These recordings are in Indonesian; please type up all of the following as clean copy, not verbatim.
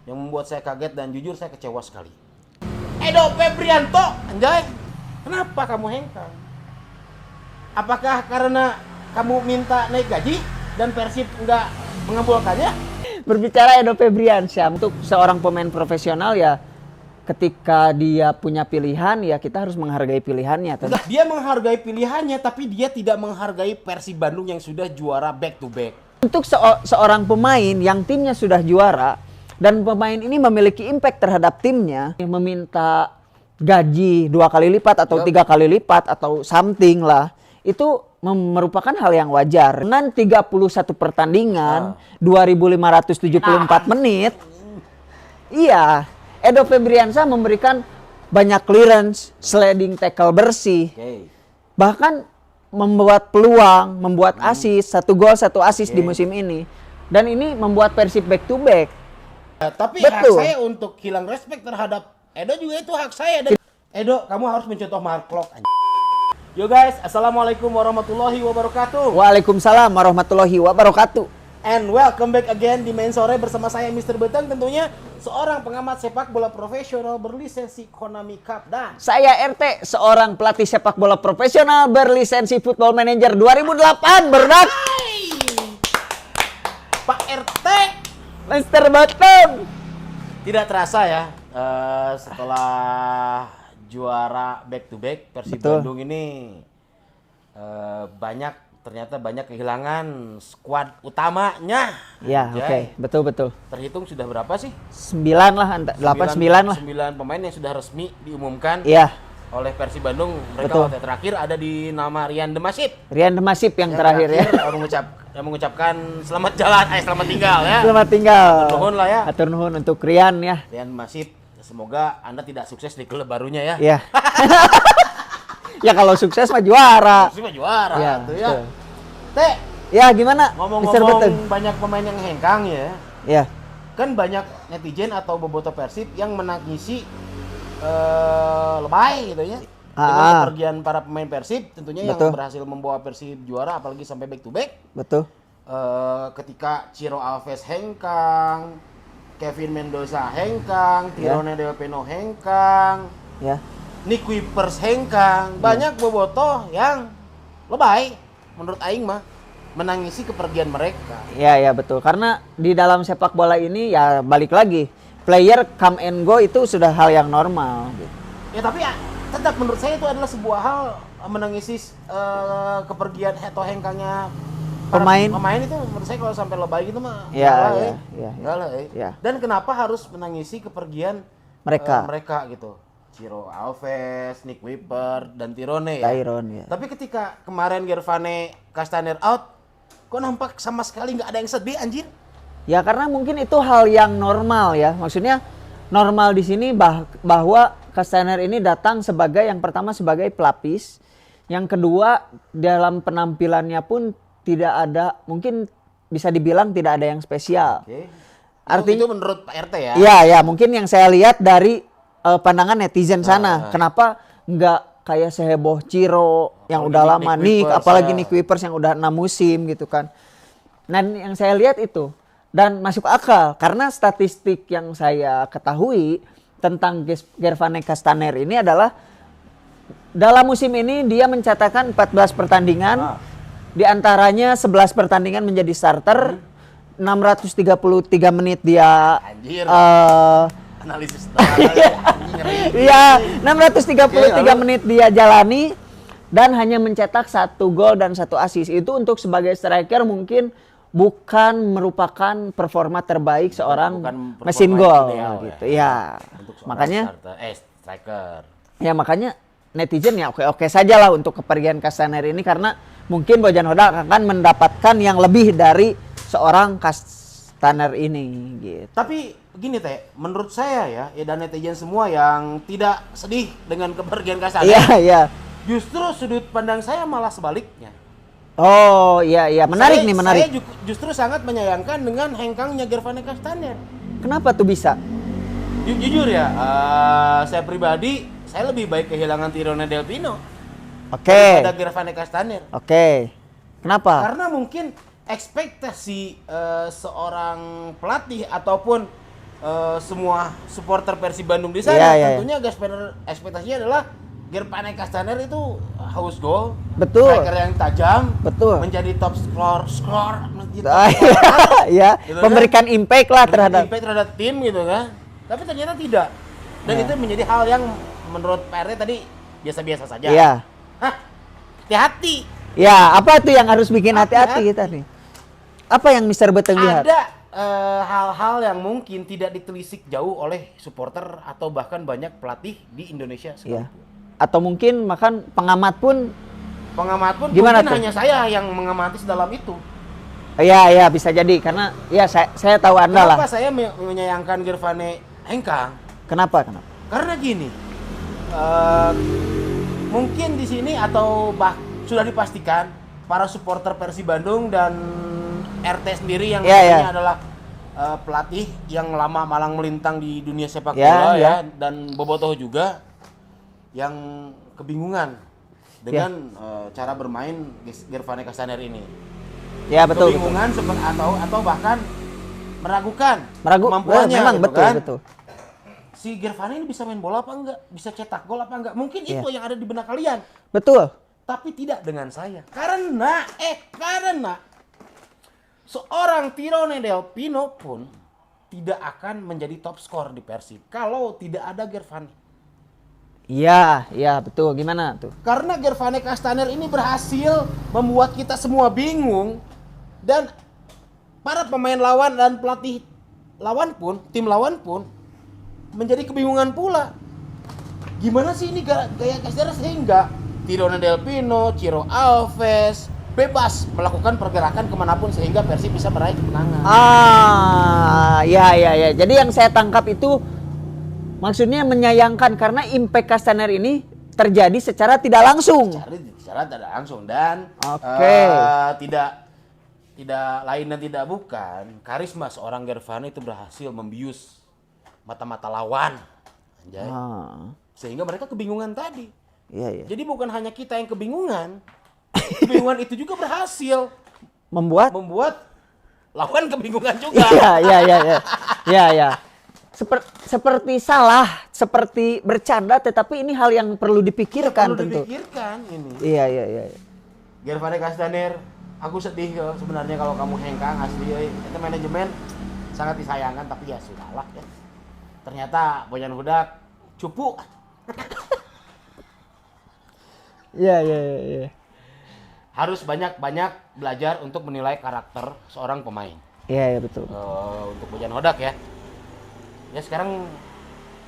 yang membuat saya kaget dan jujur saya kecewa sekali. Edo Febrianto, anjay, kenapa kamu hengkang? Apakah karena kamu minta naik gaji dan Persib nggak mengabulkannya? Berbicara Edo Febriansyah, untuk seorang pemain profesional ya, ketika dia punya pilihan ya kita harus menghargai pilihannya. Enggak, dia menghargai pilihannya tapi dia tidak menghargai Persib Bandung yang sudah juara back to back. Untuk seorang pemain yang timnya sudah juara dan pemain ini memiliki impact terhadap timnya, meminta gaji 2 kali lipat atau 3 kali lipat atau something lah, itu merupakan hal yang wajar. Dengan 31 pertandingan, 2.574 menit, iya, Edo Febriansyah memberikan banyak clearance, sliding tackle bersih, bahkan membuat peluang, membuat assist, 1 gol 1 assist di musim ini. Dan ini membuat Persib back to back. Tapi Betul. hak saya untuk hilang respect terhadap Edo juga itu hak saya. Dan Edo, kamu harus mencontoh Mark Klok. Yo guys, assalamualaikum warahmatullahi wabarakatuh. Waalaikumsalam warahmatullahi wabarakatuh. And welcome back again di Main Sore bersama saya Mr. Beteng, tentunya seorang pengamat sepak bola profesional berlisensi Konami Cup, dan Saya RT, seorang pelatih sepak bola profesional berlisensi Football Manager 2008, berdak. Pak RT. Mr. Beteng. Tidak terasa ya, setelah juara back to back Persib Betul. Bandung ini ternyata banyak kehilangan skuad utamanya. Ya, Anjay. oke. Betul. Terhitung sudah berapa sih? 9 lah, 8, 9 lah. 9 pemain yang sudah resmi diumumkan Iya, oleh Persib Bandung. Mereka betul. waktu terakhir ada di nama Rian Demasip. Rian Demasip yang terakhir ya. Mengucapkan selamat jalan, selamat tinggal ya. Selamat tinggal. Atur nuhun lah ya. Atur nuhun untuk Rian ya. Rian Demasip, semoga Anda tidak sukses di klub barunya ya. Iya. Ya kalau sukses mah juara. Persib mah juara Ya, tuh ya. betul. Teh, Ya gimana? Mr. Beteng? ngomong-ngomong banyak pemain yang hengkang ya. Ya. Kan banyak netizen atau bobotoh Persib yang menangisi lebay gitu ya. Dengan kepergian para pemain Persib tentunya Betul. yang berhasil membawa Persib juara apalagi sampai back to back. Betul. Ketika Ciro Alves hengkang, Kevin Mendoza hengkang, Tirone Del Pino hengkang, Ya. Nick Wipers hengkang, banyak bobotoh yang lebay menurut aing mah menangisi kepergian mereka. Ya betul. Karena di dalam sepak bola ini ya balik lagi, player come and go itu sudah hal yang normal gitu. Ya tapi ya, tetap menurut saya itu adalah sebuah hal menangisi kepergian atau hengkangnya pemain itu menurut saya kalau sampai lebay gitu mah Ya. enggak lah, Ya. Dan kenapa harus menangisi kepergian mereka gitu? Ciro Alves, Nick Wipper, dan Tirone ya. Tyron ya. Tapi ketika kemarin Gervane Castaner out, kok nampak sama sekali nggak ada yang sedih anjir? Ya karena mungkin itu hal yang normal ya. Maksudnya normal di sini bahwa Castaner ini datang sebagai yang pertama sebagai pelapis, yang kedua dalam penampilannya pun tidak ada, mungkin bisa dibilang tidak ada yang spesial. Oke. Artinya itu menurut Pak RT ya? Iya, mungkin yang saya lihat dari pandangan netizen sana. Kenapa nggak kayak seheboh Ciro yang udah lama, Nick, apalagi Nick Wipers yang udah 6 musim gitu kan. Nah, yang saya lihat itu dan masuk akal karena statistik yang saya ketahui tentang Gervane Castaner ini adalah dalam musim ini dia mencatatkan 14 pertandingan, di antaranya 11 pertandingan menjadi starter, 633 menit dia Anjir. Analisis Iya, 633 menit dia jalani dan hanya mencetak 1 gol dan 1 assist. Itu untuk sebagai striker mungkin bukan merupakan performa terbaik seorang mesin gol gitu. Ya. Makanya striker. Ya makanya netizen ya oke-oke saja lah untuk kepergian Castaner ini karena mungkin Bojan Hodak akan mendapatkan yang lebih dari seorang Castaner ini gitu. Tapi begini Teh, menurut saya ya dan netizen semua yang tidak sedih dengan kepergian Castaner. Iya. Justru sudut pandang saya malah sebaliknya. Oh iya menarik. Saya justru sangat menyayangkan dengan hengkangnya Gervane Castaner. Kenapa tuh bisa? Jujur ya, saya pribadi saya lebih baik kehilangan Tirone Del Pino daripada Gervane Castaner. Oke. Kenapa? Karena mungkin ekspektasi seorang pelatih ataupun semua supporter Persib Bandung di sana. Iya, iya, Tentunya ekspektasinya adalah Gervane Castaner itu haus gol, Betul. striker yang tajam, Betul. menjadi top skor, Ya, Gitu kan? memberikan impact lah terhadap. impact terhadap tim gitu kan. Tapi ternyata tidak. Dan Ya. itu menjadi hal yang menurut PRT tadi biasa-biasa saja. Iya. Hah? Hati-hati. Ya, apa tuh yang harus bikin hati-hati Hati-hati. kita nih? Apa yang Mr. Beteng lihat? Ada hal-hal yang mungkin tidak ditelisik jauh oleh supporter atau bahkan banyak pelatih di Indonesia Ya. sekalipun. Atau mungkin bahkan pengamat pun. Pengamat pun Gimana mungkin tuh? hanya saya yang mengamati dalam itu. Ya, bisa jadi karena ya saya tahu Anda lah. Kenapa saya menyayangkan Gervane Hengkang? Kenapa? Karena gini, mungkin di sini atau sudah dipastikan para supporter Persib Bandung dan RT sendiri yang Iya, tentunya iya. adalah pelatih yang lama malang melintang di dunia sepak Iya, bola iya. dan bobotoh juga yang kebingungan dengan cara bermain Gervane Castaner ini. Ya, betul. Kebingungan atau bahkan meragukan Memang gitu betul, kan. betul. Si Gervane ini bisa main bola apa enggak? Bisa cetak gol apa enggak? Mungkin Iya. itu yang ada di benak kalian. Betul. Tapi tidak dengan saya. Karena seorang Tirone Del Pino pun tidak akan menjadi top skor di Persib kalau tidak ada Gervane. Iya, betul. Gimana tuh? Karena Gervane Castaner ini berhasil membuat kita semua bingung dan para pemain lawan dan pelatih tim lawan pun menjadi kebingungan pula. Gimana sih ini gaya Castaner sehingga Tirone Del Pino, Ciro Alves bebas melakukan pergerakan kemanapun sehingga Persib bisa meraih kemenangan. Ya. Jadi yang saya tangkap itu maksudnya menyayangkan karena impact Castaner ini terjadi secara tidak langsung. Secara tidak langsung dan Oke. tidak lain dan tidak bukan karisma seorang Gervane itu berhasil membius mata-mata lawan. Anjay. Sehingga mereka kebingungan tadi. Iya. Jadi bukan hanya kita yang kebingungan, kebingungan itu juga berhasil Membuat lawan kebingungan juga. Iya. Seperti salah, seperti bercanda, tetapi ini hal yang perlu dipikirkan Perlu tentu. dipikirkan ini. Iya. Gervane Castaner, aku sedih sebenarnya kalau kamu hengkang asli. Itu manajemen sangat disayangkan tapi ya sudahlah ya. Ternyata Boyan Hudak cupu. Iya. Harus banyak-banyak belajar untuk menilai karakter seorang pemain. Iya, betul. Untuk Boyan Hodak ya. Ya sekarang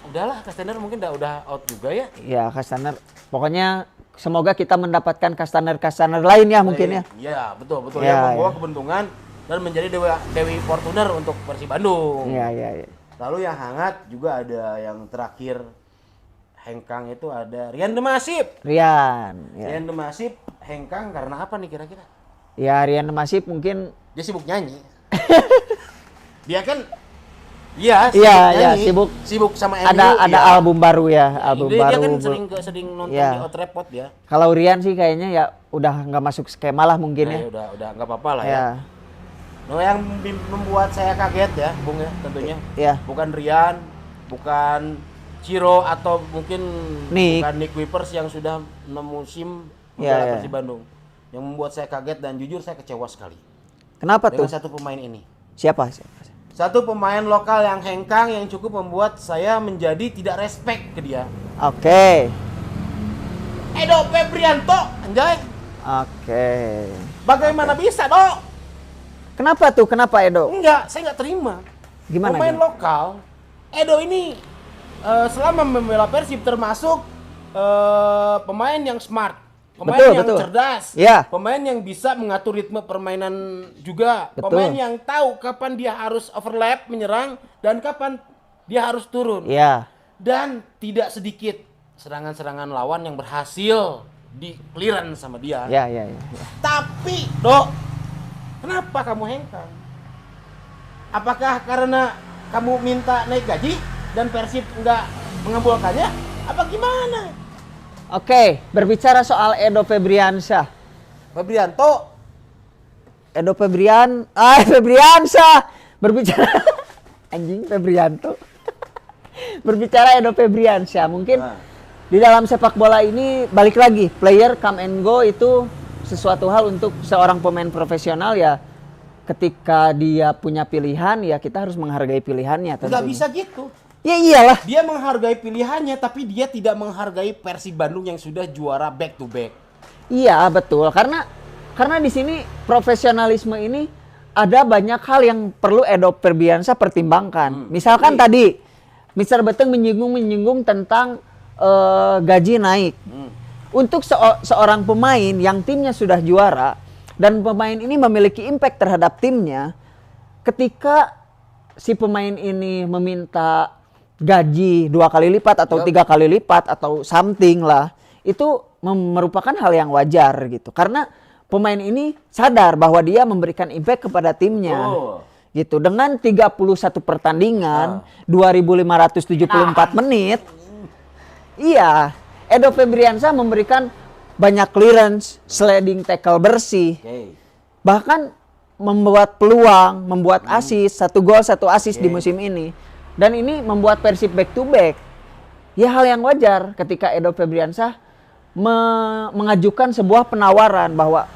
udahlah Castaner mungkin udah out juga ya. Iya, Castaner. Pokoknya semoga kita mendapatkan Castaner lain ya mungkin ya. Iya, betul. Ya, Yang membawa keberuntungan dan menjadi Dewi Fortuner untuk Persib Bandung. Iya. Lalu yang hangat juga ada yang terakhir hengkang itu ada Rian Demasif. Rian. Ya. Rian Demasif hengkang karena apa nih kira-kira? Ya, Rian Masif mungkin Dia sibuk nyanyi. Dia kan Iya, sibuk sama MU. ada album baru ya, Dia kan sering nonton Ya. di Old Trafford ya. Kalau Rian sih kayaknya ya udah nggak masuk skema lah mungkin ya. Udah nggak apa-apa lah ya. Ya. Nah, yang membuat saya kaget ya, Bung ya, tentunya. Ya. Bukan Rian, bukan Ciro atau mungkin bukan Nick Wipers yang sudah 6 musim membela Persib Bandung. Yang membuat saya kaget dan jujur saya kecewa sekali. Kenapa dengan tuh? satu pemain ini. Siapa? Satu pemain lokal yang hengkang yang cukup membuat saya menjadi tidak respect ke dia. Oke. Edo Febrianto, anjay. Oke. Bagaimana bisa, Dok? Kenapa tuh? Kenapa Edo? Enggak, saya nggak terima. Gimana? Pemain lokal, Edo ini selama membela Persib termasuk pemain yang smart, pemain yang cerdas, pemain yang bisa mengatur ritme permainan juga, pemain yang tahu kapan dia harus overlap menyerang dan kapan dia harus turun. Iya. Dan tidak sedikit serangan-serangan lawan yang berhasil di clearance sama dia. Iya. Tapi, Dok, kenapa kamu hengkang? Apakah karena kamu minta naik gaji dan Persib nggak mengabulkannya? Apa gimana? Oke, berbicara soal Edo Febriansyah. Febriansyah. Berbicara Anjing Febrianto. Berbicara Edo Febriansyah, mungkin di dalam sepak bola ini balik lagi, player come and go itu sesuatu hal untuk seorang pemain profesional ya. Ketika dia punya pilihan ya kita harus menghargai pilihannya tentunya. Nggak bisa gitu. Ya iyalah. Dia menghargai pilihannya tapi dia tidak menghargai Persib Bandung yang sudah juara back to back. Iya betul, karena di sini profesionalisme ini ada banyak hal yang perlu Edo Febriansyah pertimbangkan. Misalkan tadi Mr. Beteng menyinggung tentang gaji naik. Untuk seorang pemain yang timnya sudah juara dan pemain ini memiliki impact terhadap timnya, ketika si pemain ini meminta gaji 2 kali lipat atau 3 kali lipat atau something lah, itu merupakan hal yang wajar gitu. Karena pemain ini sadar bahwa dia memberikan impact kepada timnya. Gitu. Dengan 31 pertandingan, 2.574 menit. Iya, Edo Febriansyah memberikan banyak clearance, sliding tackle bersih. Bahkan membuat peluang, membuat assist, 1 gol 1 assist di musim ini. Dan ini membuat Persib back to back. Ya hal yang wajar ketika Edo Febriansyah mengajukan sebuah penawaran bahwa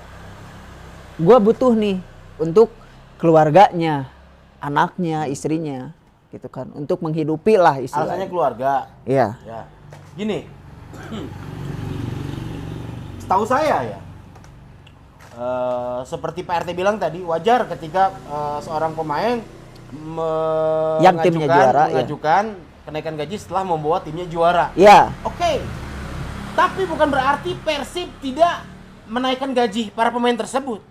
gue butuh nih untuk keluarganya, anaknya, istrinya, gitu kan, untuk menghidupi lah istilahnya. Alasannya keluarga. Iya. Ya. Gini, setahu saya ya, seperti Pak RT bilang tadi, wajar ketika seorang pemain yang timnya juara, mengajukan kenaikan gaji setelah membawa timnya juara. Iya. Oke. Tapi bukan berarti Persib tidak menaikkan gaji para pemain tersebut.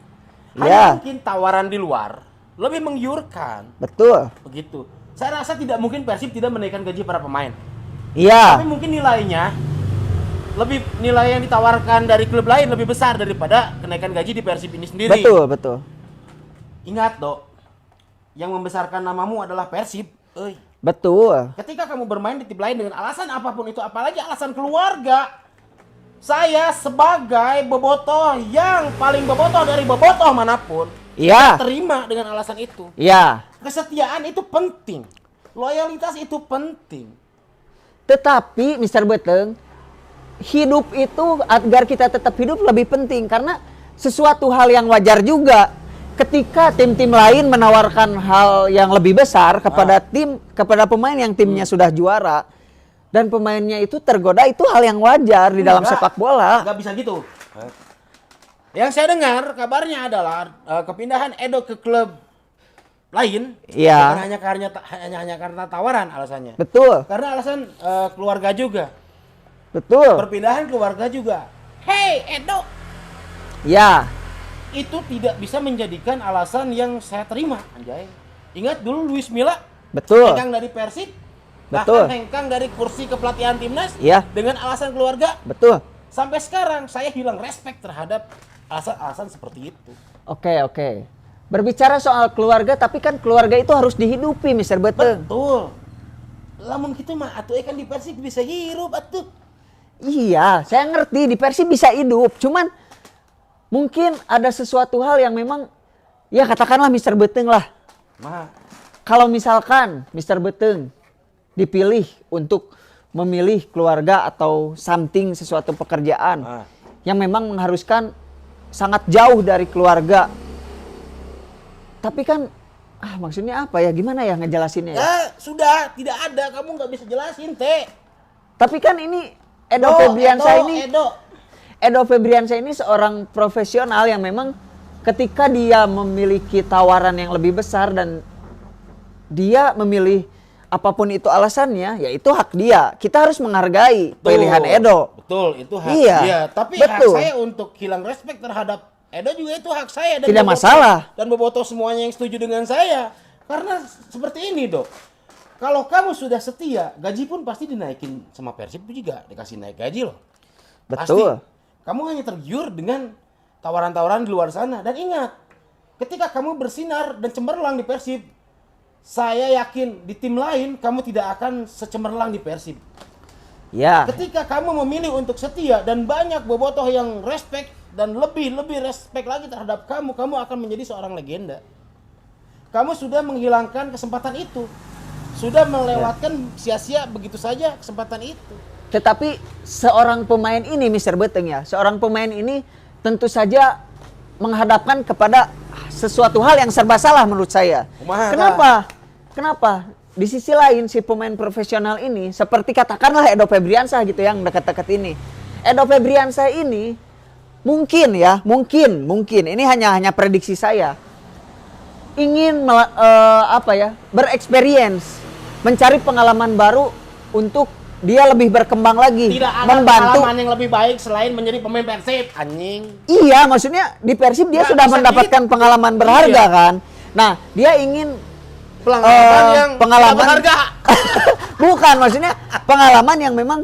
Hanya mungkin tawaran di luar lebih menggiurkan. Betul. Begitu. Saya rasa tidak mungkin Persib tidak menaikkan gaji para pemain. Iya. Tapi mungkin nilai yang ditawarkan dari klub lain lebih besar daripada kenaikan gaji di Persib ini sendiri. Betul, betul. Ingat, Dok. Yang membesarkan namamu adalah Persib. Betul. Ketika kamu bermain di tim lain dengan alasan apapun itu, apalagi alasan keluarga. Saya sebagai bobotoh yang paling bobotoh dari bobotoh manapun, terima dengan alasan itu. Iya. Kesetiaan itu penting. Loyalitas itu penting. Tetapi Mr. Beteng, hidup itu agar kita tetap hidup lebih penting karena sesuatu hal yang wajar juga ketika tim-tim lain menawarkan hal yang lebih besar kepada pemain yang timnya sudah juara dan pemainnya itu tergoda, itu hal yang wajar di dalam sepak bola. Nggak bisa gitu. Yang saya dengar kabarnya adalah kepindahan Edo ke klub lain, bukan hanya karena tawaran alasannya. Betul. Karena alasan keluarga juga. Betul. Perpindahan keluarga juga. Hey Edo. Ya. Itu tidak bisa menjadikan alasan yang saya terima, anjay. Ingat dulu Luis Milla. Betul. Hengkang dari Persib. Betul. Bahkan hengkang dari kursi kepelatihan timnas. Iya. Dengan alasan keluarga. Betul. Sampai sekarang saya hilang respect terhadap alasan-alasan seperti itu. Oke. Berbicara soal keluarga, tapi kan keluarga itu harus dihidupi, Mr. Beteng. Betul. Lamun gitu mah atuh kan di Persib bisa hidup atuh. Iya, saya ngerti di Persib bisa hidup. Cuman mungkin ada sesuatu hal yang memang ya katakanlah Mr. Beteng lah. Kalau misalkan Mr. Beteng dipilih untuk memilih keluarga atau something sesuatu pekerjaan yang memang mengharuskan sangat jauh dari keluarga. Tapi kan maksudnya apa ya? Gimana ya ngejelasinnya ya? Sudah, tidak ada. Kamu nggak bisa jelasin, Teh. Tapi kan ini Edo Febriansyah ini seorang profesional yang memang ketika dia memiliki tawaran yang lebih besar dan dia memilih apapun itu alasannya, ya itu hak dia. Kita harus menghargai pilihan Edo. Betul, itu hak dia. Tapi betul. Hak saya untuk hilang respect terhadap Edo juga itu hak saya. Dan tidak masalah. Dan bobotoh semuanya yang setuju dengan saya. Karena seperti ini, Dok. Kalau kamu sudah setia, gaji pun pasti dinaikin sama Persib juga. Dikasih naik gaji loh. Betul. Pasti. Kamu hanya tergiur dengan tawaran-tawaran di luar sana. Dan ingat, ketika kamu bersinar dan cemerlang di Persib, saya yakin di tim lain kamu tidak akan secemerlang di Persib. Ya. Ketika kamu memilih untuk setia dan banyak bobotoh yang respect dan lebih respect lagi terhadap kamu, kamu akan menjadi seorang legenda. Kamu sudah menghilangkan kesempatan itu. sudah melewatkan sia-sia begitu saja kesempatan itu. Tetapi seorang pemain ini, Mr. Beteng ya, seorang pemain ini tentu saja menghadapkan kepada sesuatu hal yang serba salah menurut saya. Kumaha, Kenapa? Kenapa? Di sisi lain si pemain profesional ini, seperti katakanlah Edo Febriansah gitu yang dekat-dekat ini. Edo Febriansah ini mungkin ini hanya prediksi saya. Ingin berexperience, mencari pengalaman baru untuk dia lebih berkembang lagi, Tidak ada membantu. pengalaman yang lebih baik selain menjadi pemain Persib, anjing. Iya, maksudnya di Persib dia Nggak sudah bisa mendapatkan gitu. pengalaman berharga Iya. kan. Nah, dia ingin Pelanggaran yang pengalaman tidak berharga. bukan, maksudnya pengalaman yang memang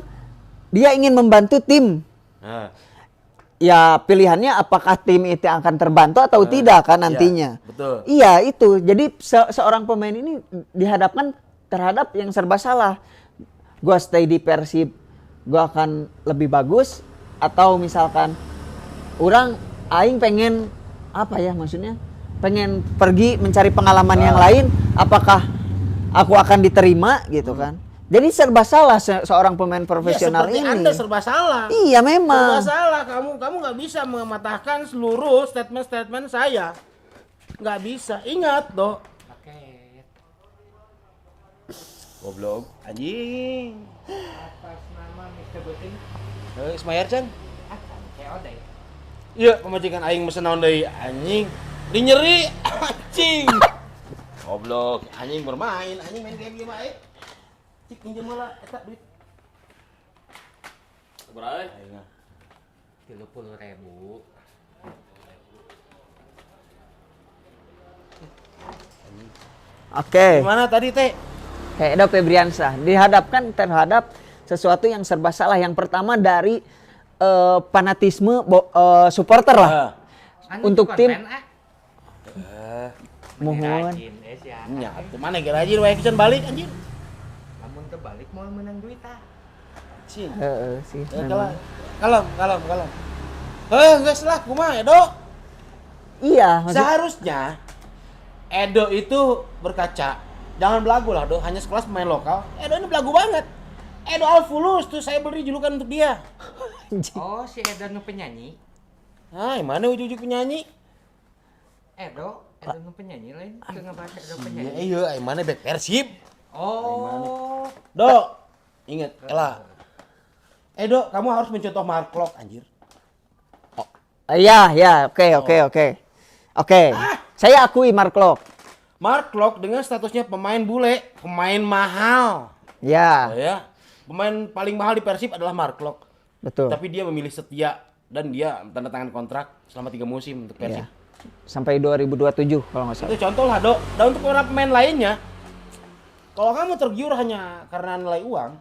dia ingin membantu tim. Nah, Ya pilihannya apakah tim itu akan terbantu atau tidak kan nantinya. iya, betul. Iya itu. Jadi seorang pemain ini dihadapkan terhadap yang serba salah. Gua stay di Persib, gua akan lebih bagus, atau misalkan orang aing pengen apa ya maksudnya? Pengen pergi mencari pengalaman yang lain, apakah aku akan diterima gitu kan? Jadi serba salah seorang pemain profesional seperti ini. Anda serba salah. Iya memang. Serba salah. Kamu nggak bisa mematahkan seluruh statement saya. Nggak bisa. Ingat, Dok. Paket Goblok. Anjing. atas nama Mr. Betting. Ismail Chan. Kayak deh. Iya, pemajikan aing mesen naon deui anjing. Di nyeri anjing. Goblok. Anjing bermain, anjing main game ieu mah cik pinjem heula eta duit. Berapa? Aing. 30.000. Oke. Gimana tadi teh? Kayak Edo Febriansah dihadapkan terhadap sesuatu yang serba salah. Yang pertama dari fanatisme supporter lah. Untuk tim. Mohon. Nya, atuh mana ge rajin wae kesan balik anjing. Namun kebalik mau menang duit ah. Cing. Sih. Kalem. Geus lah kumaha Edo? Iya, maksud, Seharusnya Edo itu berkaca. Jangan belagu lah, Do. Hanya sekelas pemain lokal. Edo ini belagu banget. Edo Alfulus tuh saya beri julukan untuk dia. Oh, si Edo nu penyanyi. Hai, mana ujug-ujug penyanyi? Edo nu penyanyi lain. Teu ngabaca Edo Iya, penyanyi. iya, ai mana back Persib. Oh. Do, inget, Ella. Edo, kamu harus mencontoh Mark Klok, anjir. iya, oke. Saya akui Mark Klok. Mark Klok dengan statusnya pemain bule, pemain mahal. Ya, Ya, pemain paling mahal di Persib adalah Mark Klok. betul. Tapi dia memilih setia dan dia tanda tangan kontrak selama 3 musim untuk Persib. Ya. Sampai 2027 kalau nggak salah. Itu contoh lah, Dok. Dan untuk para pemain lainnya, kalau kamu tergiur hanya karena nilai uang,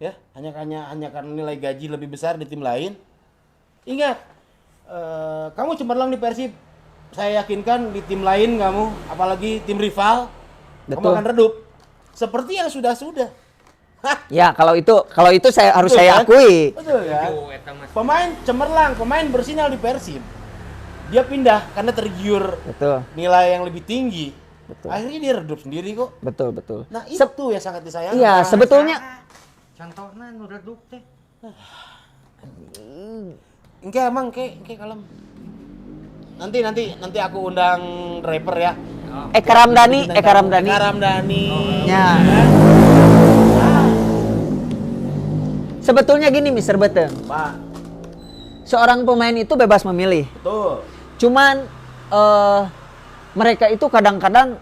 ya, hanya karena nilai gaji lebih besar di tim lain, ingat, kamu cemerlang di Persib. Saya yakinkan di tim lain kamu, apalagi tim rival, kamu Betul. akan redup. Seperti yang sudah-sudah. Hah, Ya, kalau itu harus betul saya kan? akui. Betul kan? Aduh, eta mah. Pemain cemerlang, pemain bersinar di Persib. Dia pindah karena tergiur Betul. nilai yang lebih tinggi. Betul. Akhirnya dia redup sendiri kok. Betul. Nah itu yang sangat disayangkan. Iya, sebetulnya Contohnya nu redup teh. Engke emang engke kalem. Nanti aku undang rapper ya. Eka Ramdhani. Eka Ramdhani. Ya. Sebetulnya gini Mr. Beteng, Pak, seorang pemain itu bebas memilih. betul. Cuman mereka itu kadang-kadang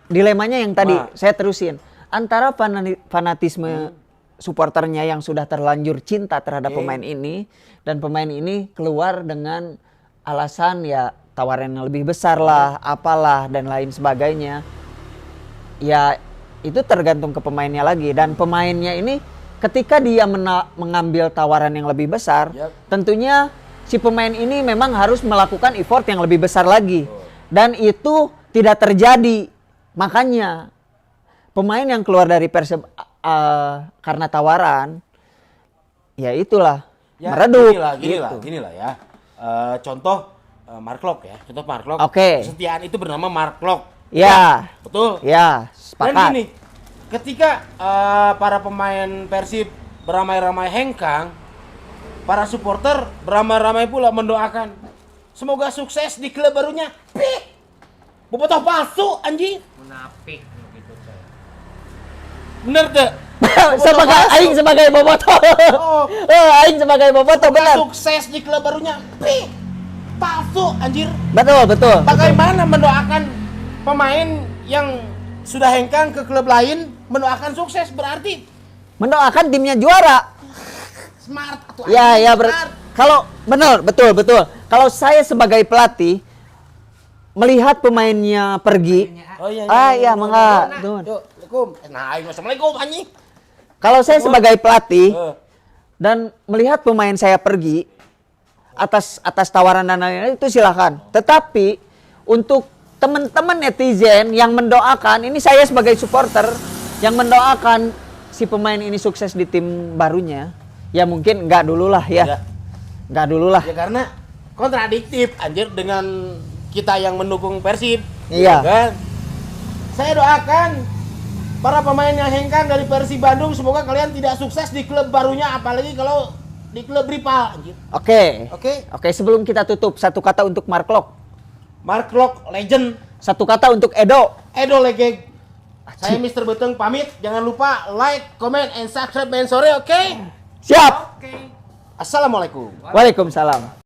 dilemanya yang tadi Wah. saya terusin antara fanatisme supporternya yang sudah terlanjur cinta terhadap Oke. pemain ini dan pemain ini keluar dengan alasan ya tawaran yang lebih besar lah, apalah dan lain sebagainya. Ya itu tergantung ke pemainnya lagi dan pemainnya ini ketika dia mengambil tawaran yang lebih besar, Yap. tentunya si pemain ini memang harus melakukan effort yang lebih besar lagi. Dan itu tidak terjadi. Makanya pemain yang keluar dari Persib karena tawaran, ya itulah Ya, meredup. ginilah ya. Contoh Mark Klok ya. Contoh Mark Klok. Oke. Kesetiaan itu bernama Mark Klok. Ya, Betul. ya, Dan sepakat. gini, ketika para pemain Persib beramai-ramai hengkang, para supporter beramai-ramai pula mendoakan semoga sukses di klub barunya. Pih, bobotoh palsu anjing. Munafik gitu saya. Bener deh. Sebagai aing sebagai bobotoh. Oh. Aing sebagai bobotoh benar. Sukses di klub barunya. Pih, palsu anjir. Betul, betul. Bagaimana mendoakan pemain yang sudah hengkang ke klub lain mendoakan sukses, berarti Mendoakan timnya juara. smart atau Ya, ya, smart. kalau benar, betul, betul. Kalau saya sebagai pelatih melihat pemainnya pergi, Oh iya. iya, mangga. Tuh. Yuk, Assalamualaikum. Nah, assalamualaikum anjing. Kalau saya sebagai pelatih Eh, dan melihat pemain saya pergi atas tawaran dan lain-lain itu silakan. Tetapi untuk teman-teman netizen yang mendoakan, ini saya sebagai supporter yang mendoakan si pemain ini sukses di tim barunya, ya mungkin enggak dulu lah ya. Enggak. Enggak dulu lah. Ya karena kontradiktif anjir dengan kita yang mendukung Persib. Iya. Kan? Saya doakan para pemain yang hengkang dari Persib Bandung semoga kalian tidak sukses di klub barunya, apalagi kalau di klub rival anjir. Oke. Oke. Oke, sebelum kita tutup, satu kata untuk Mark Lok. Mark Lok legend, Satu kata untuk Edo. Edo Legeg. Saya Mr. Beteng pamit. Jangan lupa like, comment, and subscribe Ben Sore, oke? Siap. Oke. Assalamualaikum. Waalaikumsalam.